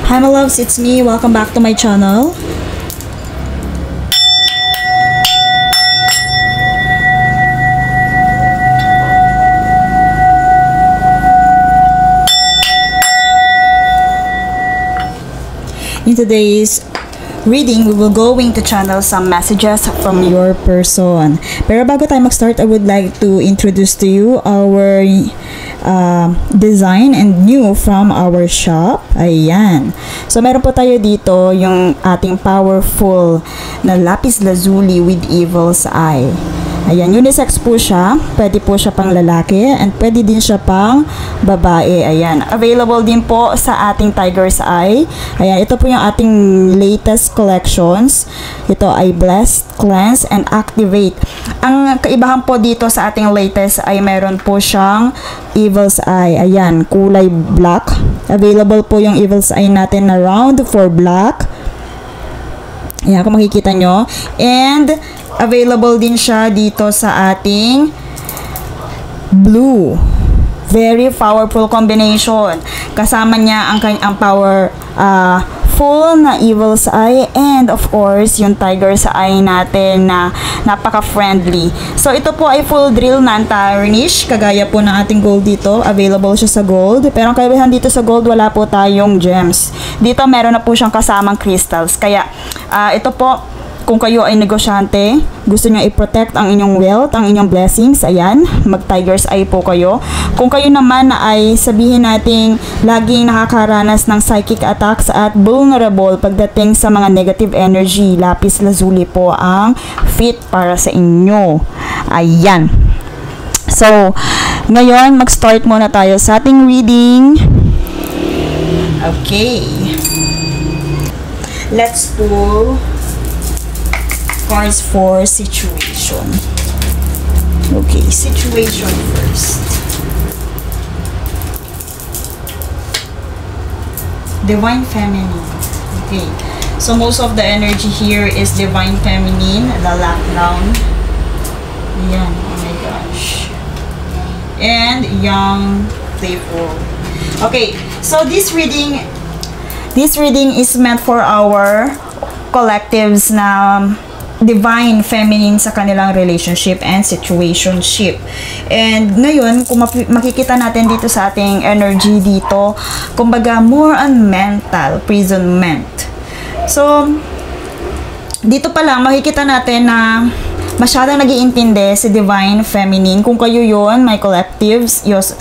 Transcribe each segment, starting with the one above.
Hi my loves, it's me. Welcome back to my channel. In today's reading, we will going to channel some messages from your person. Pero bago tayo mag-start, I would like to introduce to you our design and new from our shop. Ayan. So, meron po tayo dito yung ating powerful na lapis lazuli with evil's eye. Ayan, unisex po siya. Pwede po siya pang lalaki and pwede din siya pang babae. Ayan, available din po sa ating Tiger's Eye. Ayan, ito po yung ating latest collections. Ito ay Bless, Cleanse, and Activate. Ang kaibahan po dito sa ating latest ay meron po siyang Evil's Eye. Ayan, kulay black. Available po yung Evil's Eye natin na round for black. Ayan, kung makikita nyo. And available din siya dito sa ating blue. Very powerful combination. Kasama niya ang power full na Evil's Eye and of course yung Tiger's Eye natin na napaka-friendly. So ito po ay full drill non-tarnish kagaya po ng ating gold dito. Available siya sa gold. Pero ang kaibahan dito sa gold, wala po tayong gems. Dito meron na po siyang kasamang crystals. Kaya ito po, kung kayo ay negosyante, gusto nyo i-protect ang inyong wealth, ang inyong blessings, ayan, mag-Tiger's Eye po kayo. Kung kayo naman ay sabihin nating laging nakakaranas ng psychic attacks at vulnerable pagdating sa mga negative energy, lapis lazuli po ang fit para sa inyo. Ayan. So, ngayon, mag-start muna tayo sa ating reading. Okay. Let's pull cards for situation. Okay, situation first. Divine Feminine. Okay, so most of the energy here is Divine Feminine, the lockdown. Ayan, oh my gosh. And Young Playful. Okay, so this reading is meant for our collectives na divine feminine sa kanilang relationship and situationship. And ngayon, kung makikita natin dito sa ating energy dito, kumbaga more on mental imprisonment. So, dito pa lang makikita natin na masyadong nag-iintindi si divine feminine. Kung kayo yon, my collectives, yes,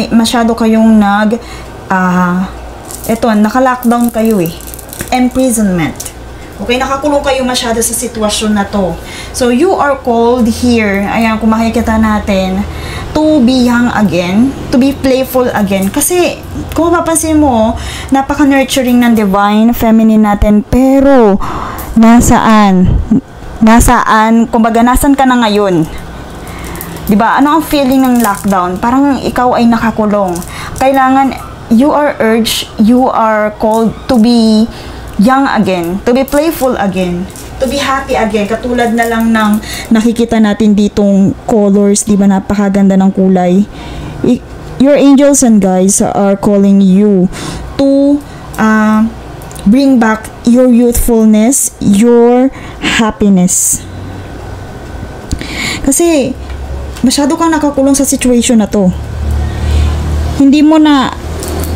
masyado kayong naka-lockdown kayo eh. Imprisonment. Okay, nakakulong kayo masyado sa sitwasyon na to. So, you are called here, ayan, kung makikita natin, to be young again, to be playful again. Kasi, kung mapapansin mo, napaka-nurturing ng divine feminine natin, pero, nasaan, kumbaga, nasan ka na ngayon? Diba? Ano ang feeling ng lockdown? Parang ikaw ay nakakulong. Kailangan, you are urged, you are called to be young again, to be playful again, to be happy again. Katulad na lang ng nakikita natin ditong colors, di ba, napakaganda ng kulay. Your angels and guides are calling you to bring back your youthfulness, your happiness. Kasi masyado kang nakakulong sa situation na to. Hindi mo na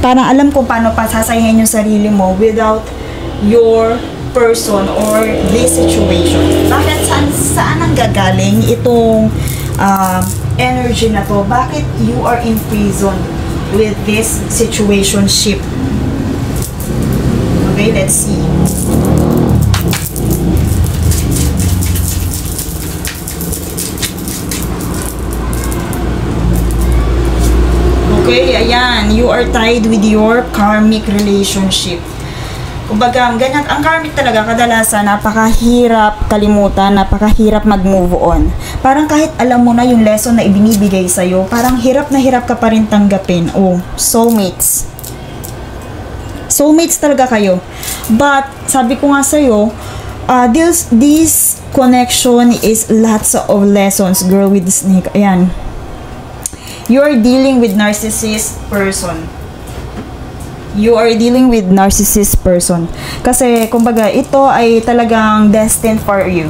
parang alam kung paano pasasayahin yung sarili mo without your person or this situation. Bakit saan ang gagaling itong energy na to? Bakit you are in prison with this situationship? Okay, let's see. Okay, ayan, you are tied with your karmic relationship. Kumbaga, ganyan, ang karmic talaga, kadalasan, napakahirap kalimutan, napakahirap mag-move on. Parang kahit alam mo na yung lesson na ibinibigay sa'yo, parang hirap na hirap ka pa rin tanggapin. Oh, soulmates. Soulmates talaga kayo. But, sabi ko nga sa'yo, this connection is lots of lessons, girl with the snake. Ayan. You're dealing with narcissist person. You are dealing with narcissist person. Kasi, kumbaga, ito ay talagang destined for you.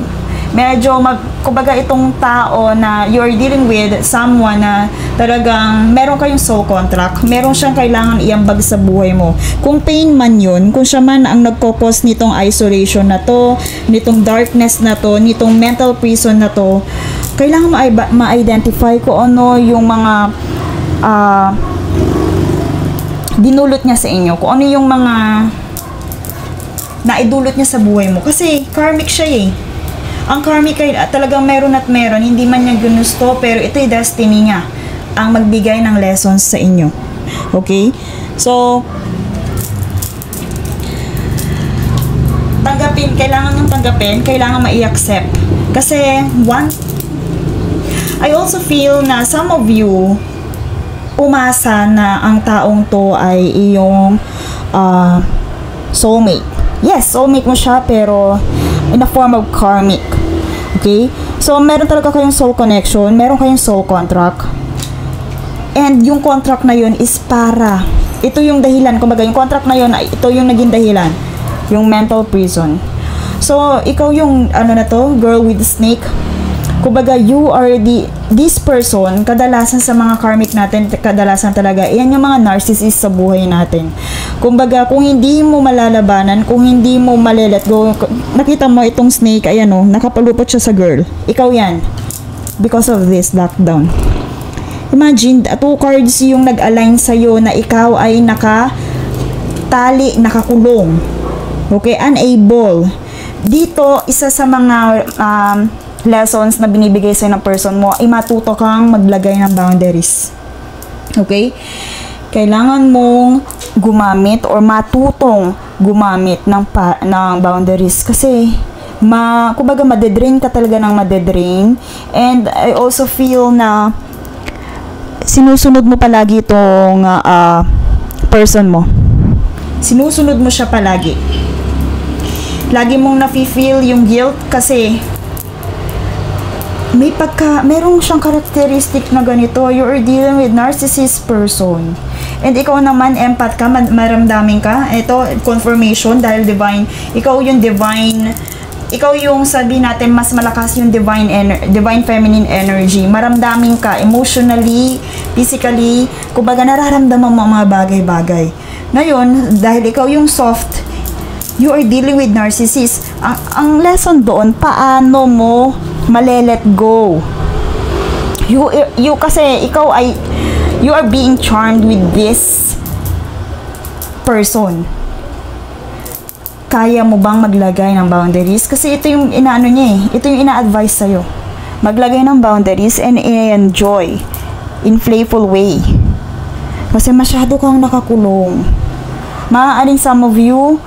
Medyo, kumbaga, itong tao na you are dealing with someone na talagang meron kayong soul contract, meron siyang kailangan iambag sa buhay mo. Kung pain man yun, kung siya man ang nagkokos nitong isolation na to, nitong darkness na to, nitong mental prison na to, kailangan ma-identify ko ano yung mga dinulot niya sa inyo, kung ano yung mga naidulot niya sa buhay mo. Kasi karmic siya eh. Ang karmic ay talagang meron at meron, hindi man niya ginusto, pero ito yung destiny niya ang magbigay ng lessons sa inyo. Okay? So, tanggapin, kailangan niyong tanggapin, kailangan ma-i-accept. Kasi, I also feel na some of you umasa na ang taong to ay iyong soulmate. Yes, soulmate mo siya, pero in a form of karmic. Okay? So, meron talaga kayong soul connection, meron kayong soul contract. And yung contract na yun is para, ito yung dahilan, kumbaga yung contract na yun, ito yung naging dahilan, yung mental prison. So, ikaw yung, girl with the snake. Kumbaga, you are this person, kadalasan sa mga karmic natin, kadalasan talaga, yan yung mga narcissist sa buhay natin. Kumbaga, kung hindi mo malalabanan, kung hindi mo malelet go, nakita mo itong snake, ayan o, nakapalupot siya sa girl. Ikaw yan. Because of this lockdown. Imagine, 2 cards yung nag-align sa'yo na ikaw ay nakatali, nakakulong. Okay, unable. Dito, isa sa mga lessons na binibigay sa'yo ng person mo ay matuto kang maglagay ng boundaries. Okay? Kailangan mong gumamit or matutong gumamit ng boundaries kasi kumbaga madedrain ka talaga ng madedrain. And I also feel na sinusunod mo palagi itong person mo. Sinusunod mo siya palagi. Lagi mong nafe-feel yung guilt kasi merong siyang characteristic na ganito. You are dealing with narcissist person. And ikaw naman, empath ka, maramdamin ka. Ito, confirmation, dahil divine. Ikaw yung sabi natin, mas malakas yung divine feminine energy. Maramdamin ka, emotionally, physically, kumbaga nararamdaman mo ang mga bagay-bagay. Ngayon, dahil ikaw yung soft, you are dealing with narcissist. Ang lesson doon, paano mo male-let go. You kasi ikaw ay you are being charmed with this person. Kaya mo bang maglagay ng boundaries? Kasi ito yung inaano niya eh. Ito yung ina-advise sa'yo. Maglagay ng boundaries and enjoy in playful way. Kasi masyado kang nakakulong. Maaaring some of you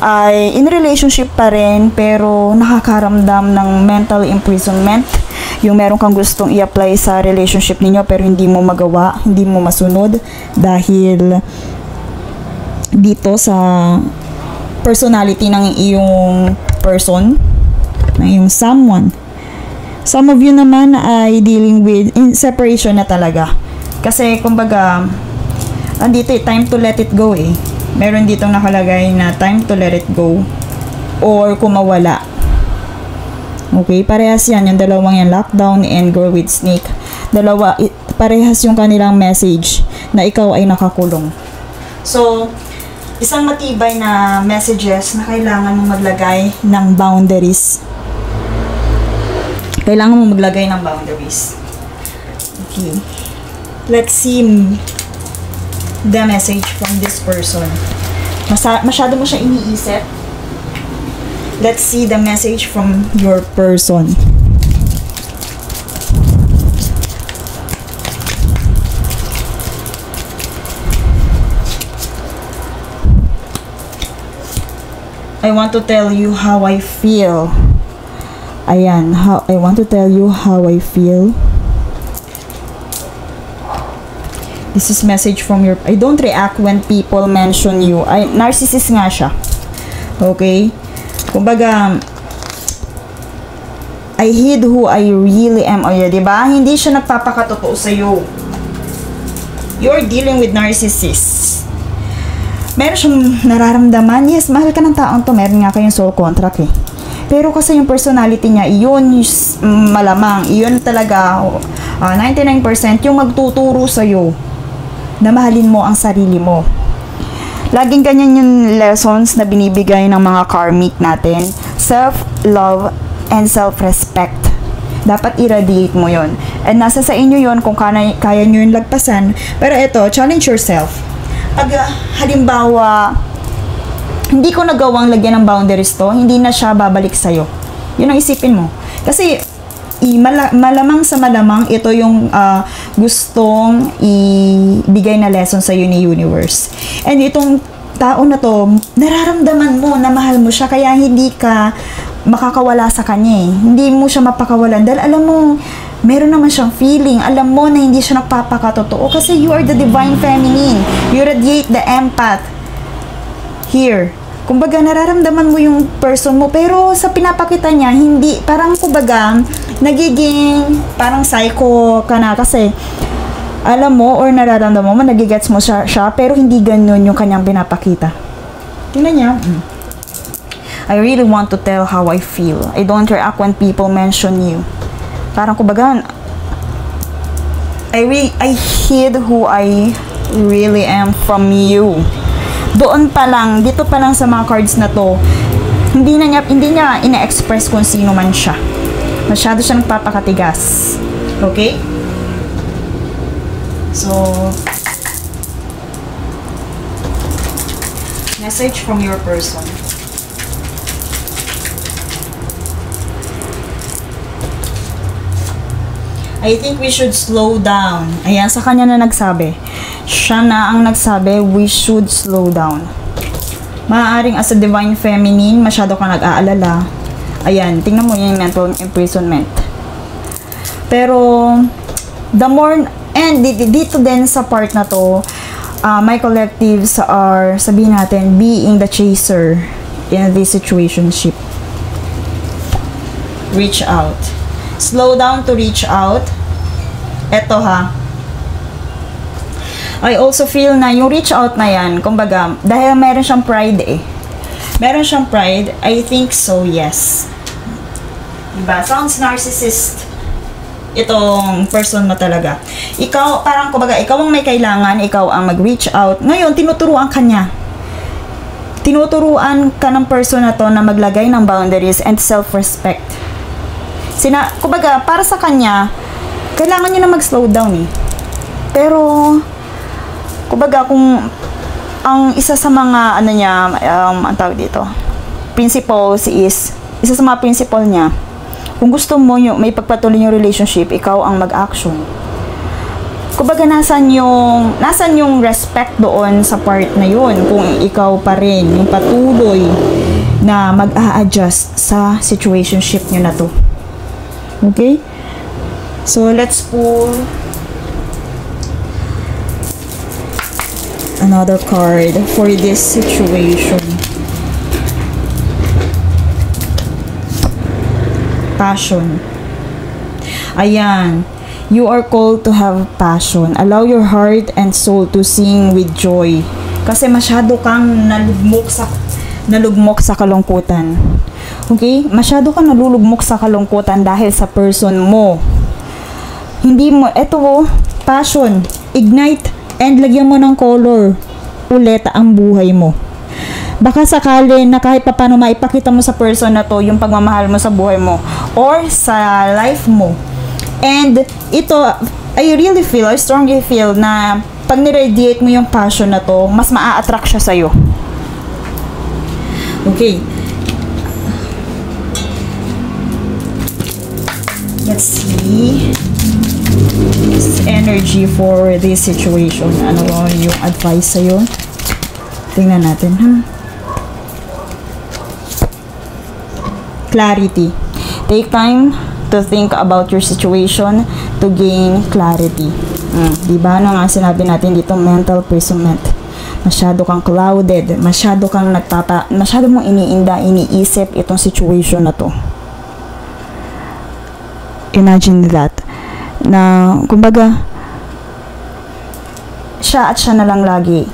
ay in relationship pa rin pero nakakaramdam ng mental imprisonment. Yung meron kang gustong i-apply sa relationship ninyo pero hindi mo magawa, hindi mo masunod dahil dito sa personality ng iyong person, ng iyong someone. Some of you naman ay dealing with separation na talaga. Kasi kumbaga andito time to let it go eh. Meron dito nakalagay na time to let it go or kumawala. Okay, parehas yan. Yung dalawang yan, lockdown and girl with snake. Parehas yung kanilang message na ikaw ay nakakulong. So, isang matibay na messages na kailangan mong maglagay ng boundaries. Kailangan mong maglagay ng boundaries. Okay. Let's see the message from this person. Masyado mo siya iniisip. Let's see the message from your person. I want to tell you how I feel. Ayan, I want to tell you how I feel. This is message from your... I don't react when people mention you. Narcissist nga siya. Okay? Kumbaga, I hid who I really am. O, diba? Hindi siya nagpapakatotoo sa'yo. You're dealing with narcissists. meron siyang nararamdaman. Yes, mahal ka ng taong to. Meron nga kayong soul contract eh. Pero kasi yung personality niya, iyon malamang, iyon talaga 99% yung magtuturo sa'yo na mahalin mo ang sarili mo. Laging ganyan yung lessons na binibigay ng mga karmic natin. Self-love and self-respect. Dapat irradiate mo yon. And nasa sa inyo yon kung kaya nyo yung lagpasan. Pero ito, challenge yourself. Pag halimbawa, hindi ko nagawang lagyan ng boundaries to, hindi na siya babalik sa'yo. Yun ang isipin mo. Kasi, malamang sa malamang, ito yung gustong ibigay na lesson sa'yo ni universe. And itong tao na to, nararamdaman mo na mahal mo siya, kaya hindi ka makakawala sa kanya eh. Hindi mo siya mapakawalan dahil alam mo, meron naman siyang feeling. Alam mo na hindi siya nagpapakatotoo kasi you are the divine feminine. You radiate the empath here. Kumbaga, nararamdaman mo yung person mo, pero sa pinapakita niya, hindi, parang kumbaga, nagiging, parang psycho ka na kasi, alam mo, or nararamdaman mo, nagigets mo siya, pero hindi ganun yung kanyang pinapakita. Tingnan niya. I really want to tell how I feel. I don't react when people mention you. Parang kumbaga, I hid who I really am from you. Doon pa lang, dito pa lang sa mga cards na to, hindi niya ina-express kung sino man siya. Masyado siya nagpapakatigas. Okay? So, message from your person. I think we should slow down. Ayan, sa kanya na nagsabi. Siya na ang nagsabi, we should slow down. Maaaring as a divine feminine, masyado kang nag-aalala. Ayan, tingnan mo yung mental imprisonment. Pero, the more, and dito din sa part na to, my collectives are, sabihin natin, being the chaser in this situationship. Reach out. Slow down to reach out. Eto ha. I also feel na yung reach out na yan, kumbaga, dahil meron siyang pride eh. Meron siyang pride, I think so, yes. Diba? Sounds narcissist. Itong person mo talaga. Ikaw, parang kumbaga, ikaw ang may kailangan, ikaw ang mag-reach out. Ngayon, tinuturuan ka niya. Tinuturuan ka ng person na to na maglagay ng boundaries and self-respect. Kumbaga, para sa kanya, kailangan niya na mag-slow down eh. Pero, kumbaga, kung ang isa sa mga, ano niya, ang tawag dito, principles is, isa sa mga principle niya, kung gusto mo may pagpatuloy yung relationship, ikaw ang mag-action. Kumbaga, nasan yung respect doon sa part na yun, kung ikaw pa rin, yung patuloy na mag-a-adjust sa situationship nyo na to. Okay? So, let's pull another card for this situation. Passion. Ayan. You are called to have passion. Allow your heart and soul to sing with joy. Kasi masyado kang nalugmok sa kalungkutan. Okay? Masyado kang nalulugmok sa kalungkutan dahil sa person mo. Hindi mo, eto passion, ignite, and lagyan mo ng color ulit ang buhay mo. Baka sakali na kahit paano maipakita mo sa person na to yung pagmamahal mo sa buhay mo or sa life mo. And ito, I strongly feel na pag niradiate mo yung passion na to, mas maa-attract siya sa'yo. Okay. Let's see. Energy for this situation. Ano yung advice sa'yo? Tingnan natin, ha? Clarity. Take time to think about your situation to gain clarity. Diba? Ano nga sinabi natin dito? Mental imprisonment. Masyado kang clouded. Masyado mong iniisip itong situation na to. Imagine that. Na, kumbaga, siya na lang lagi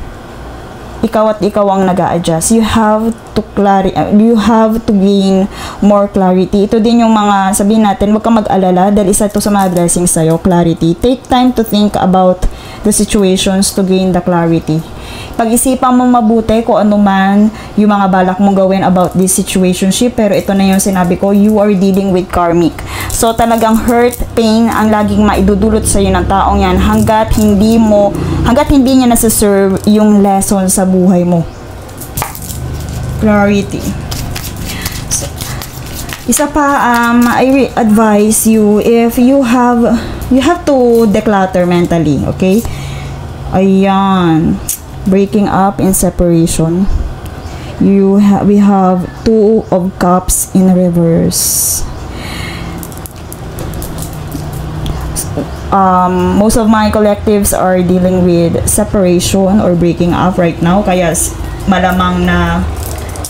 ikaw at ikaw ang nag-a-adjust. You have to gain more clarity. Ito din yung mga, sabihin natin, huwag kang mag-alala dahil isa ito sa mga blessings sa'yo, clarity. Take time to think about the situations to gain the clarity. Pag-isipan mo mabuti kung ano man yung mga balak mong gawin about this situationship, pero ito na yung sinabi ko, you are dealing with karmic. So, talagang hurt, pain, ang laging maidudulot sa'yo ng taong yan hanggat hindi niya nasa-serve yung lesson sa buhay mo. Clarity. So, isa pa, I advise you, if you have to declutter mentally, okay? Ayan. Breaking up and separation. We have Two of Cups in reverse. Most of my collectives are dealing with separation or breaking up right now, kaya malamang na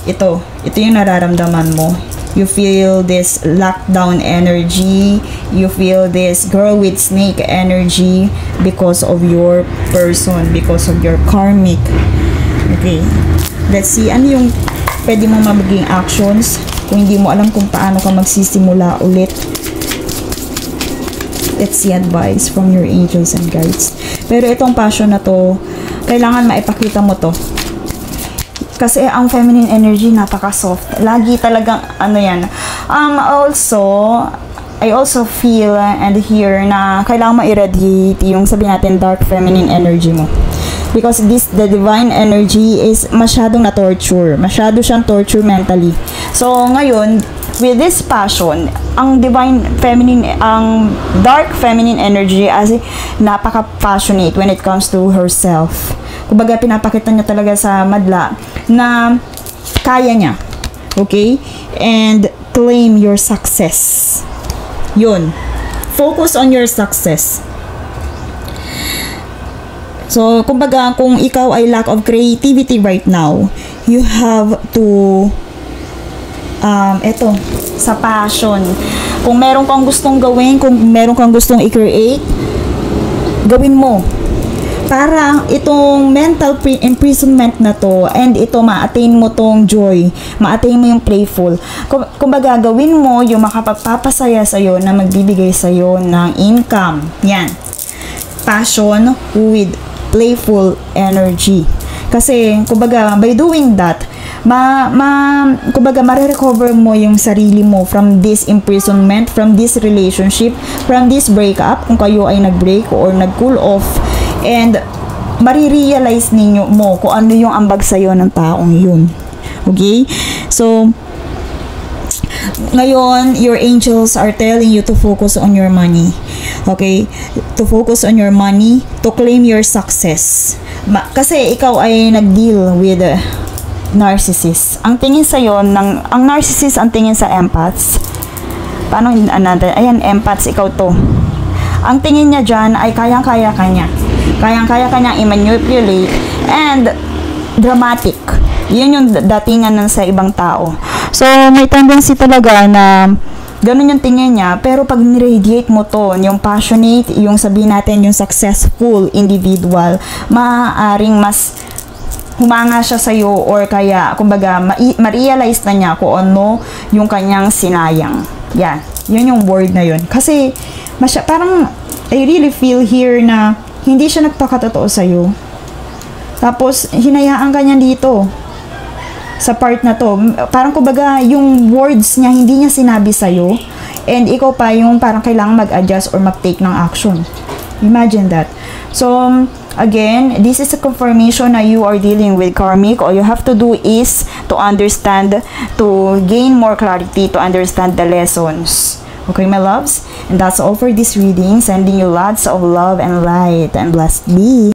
ito yung nararamdaman mo. You feel this lockdown energy, you feel this girl with snake energy because of your person, because of your karmic. Okay, let's see ano yung pwede mo maging actions kung hindi mo alam kung paano ka magsisimula ulit. Let's see advice from your angels and guides. Pero itong passion na to, kailangan maipakita mo to. Kasi ang feminine energy napaka-soft. Lagi talagang ano yan. I also feel and hear na kailangan ma-irradiate yung sabihin natin dark feminine energy mo. Because the divine energy is masyadong na-torture. Masyado siyang torture mentally. So ngayon, with this passion, ang dark feminine energy as napaka-passionate when it comes to herself. Kumbaga, pinapakita niya talaga sa madla na kaya niya. Okay? And claim your success. Yun. Focus on your success. So, kumbaga, kung ikaw ay lack of creativity right now, you have to sa passion. Kung meron kang gustong gawin, kung meron kang gustong i-create, gawin mo. Para itong mental imprisonment na to, and ito ma-attain mo tong joy, ma-attain mo yung playful. Kumbaga, gawin mo yung makapagpapasaya sa'yo na magbibigay sa'yo ng income. Yan. Passion with playful energy. Kasi, kumbaga, by doing that, kumbaga, ma-recover mo yung sarili mo from this imprisonment, from this relationship, from this breakup, kung kayo ay nag-break or nag-cool off, and marirealize ninyo mo kung ano yung ambag sa'yo ng taong yun. Okay? So, ngayon, your angels are telling you to focus on your money. Okay? To focus on your money, to claim your success. Kasi ikaw ay nag-deal with narcissist. Ang tingin sa'yo, ang narcissist ang tingin sa empaths. Paano another? Ayan, empaths, ikaw to. Ang tingin niya dyan ay kayang-kaya kanya. Kayang-kaya kanyang i-manipulate and dramatic. Yun yung datingan ng sa ibang tao. So, may tendency talaga na ganun yung tingin niya, pero pag niradiate mo to, yung passionate, yung sabihin natin, yung successful individual, maaaring mas humanga siya sa'yo or kaya, kumbaga, ma-realize na niya kung ano yung kanyang sinayang. Yan. Yun yung word na yun. Kasi, parang, I really feel here na hindi siya nagpakatotoo sa'yo. Tapos, hinayaan ka niya dito. Sa part na to. Parang kumbaga, yung words niya, hindi niya sinabi sa'yo. And ikaw pa yung parang kailangan mag-adjust or mag-take ng action. Imagine that. So, again, this is a confirmation na you are dealing with karmic. All you have to do is to understand, to gain more clarity, to understand the lessons. Okay, my loves? And that's all for this reading. Sending you lots of love and light. And blessed be.